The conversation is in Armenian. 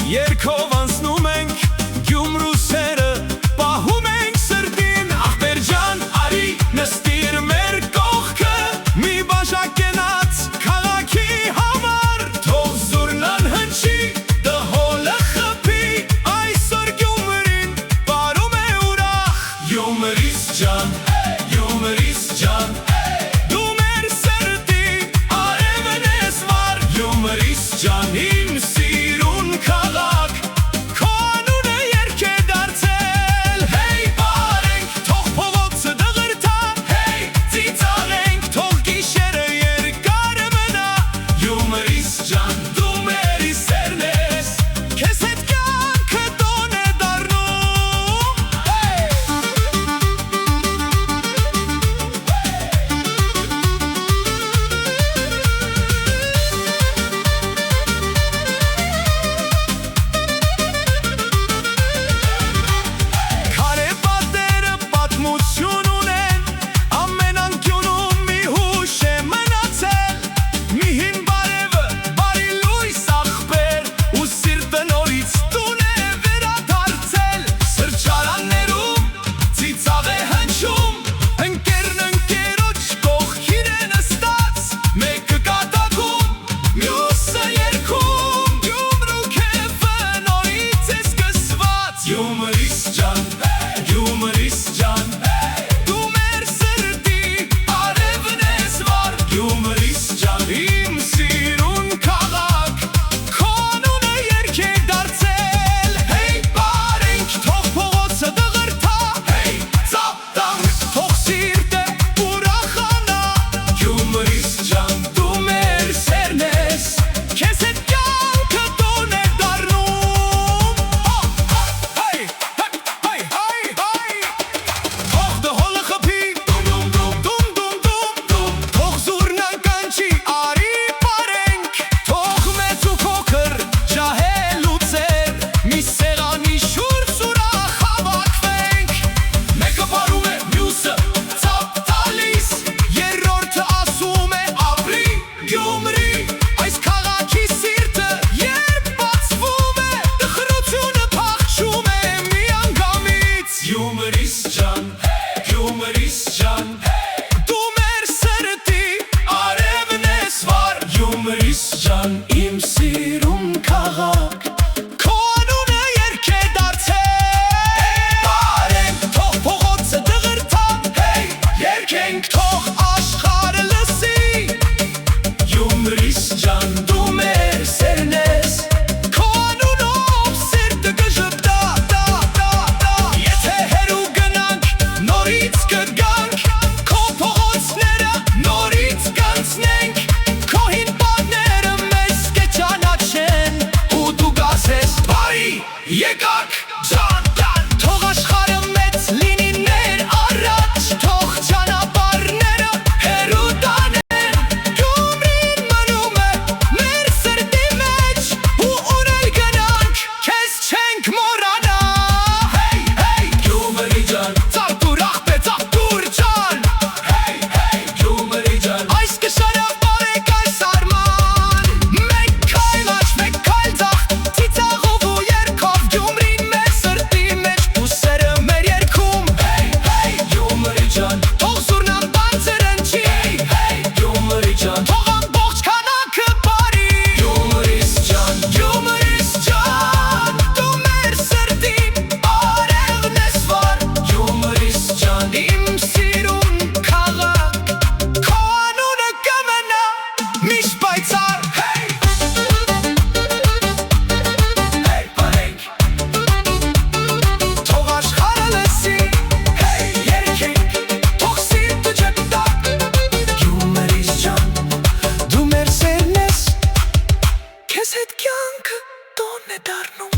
Երկով անցնում ենք Գյումրու սերը պահում ենք սրտին Ախպերջան արի նստիր մեր կողքը մի բաժակ կենաց քաղաքի համար Թող զուռնան հնչի դհոլը խփի Այսօր Գյումրին վարում է ուրախ Գյումրիս ջան, Գյումրիս ջան Դու մեր սրտի արևն ես վար Գյումրիս ջան իմ սիրուն քաղաք Քո անունը երգ է դարձել Հեյ բարենք թող փողոցը դղրդա Հեյ ծիծաղենք թող գիշերը երկար մնա Գյումրիս ջան դու մեր սերն ես Քեզ հետ կյանքը տոն է դառնում Քարե պատերը պատմություն ունեն Ամեն անկյունում մի հուշ է մնացել Մի հին բարևը բարի լույս աղբեր Ու սիրտը նորից տուն է վերադարձել Սրճարաններում ծիծաղ է հնչում Ընկերն ընկերոջ կողքին է նստած Մեկը կատակում, մյուսը երգում Գյումրու քեֆը նորից է սկսված Գյումրիս ջան, Գյումրիս ջան Դու մեր սրտի արևն ես վար Գյումրիս ջան իմ սիրուն քաղաք Քո անունը երգ է դարձել Հեյ բարենք թող փողոցը դղրդա Հեյ ծափ տանք թող սիրտը ուրախանա Գյումրիս ջան դու մեր սերն ես Քեզ հետ կյանքը տոն է դառնում Հեյ, հեյ, հեյ, հեյ Թող դհոլը խփի Դում, դում, դում Թող զուռնան կանչի արի բարենք Թող մեծ ու փոքր ջահել ու ծեր Մի սեղանի շուրջ ուրախ հավաքվենք Մեկը բարում է մյուսը ծափ տալիս Երրորդը ասում է ապրի Գյումրի Այս քաղաքի սիրտը երբ բացվում է Տխրությունը փախչում է միանգամից Գյումրիս ջան, Գյումրիս ջան Դու մեր սրտի արևն ես վար Գյումրիս ջան իմ սիրուն քաղաք Քո անունը երգ է դարձել Բարենք թող փողոցը դղրդա Հեյ երգենք թող աշխարհը լսի Գյումրիս ջան դու մեր սերն ես Քո անունով սիրտը կժպտա Եթե հեռու գնանք նորից կգանք Քո փողոցները նորից կանցնենք Քո հին պատները մեզ կճանաչեն Ու դու է դառնում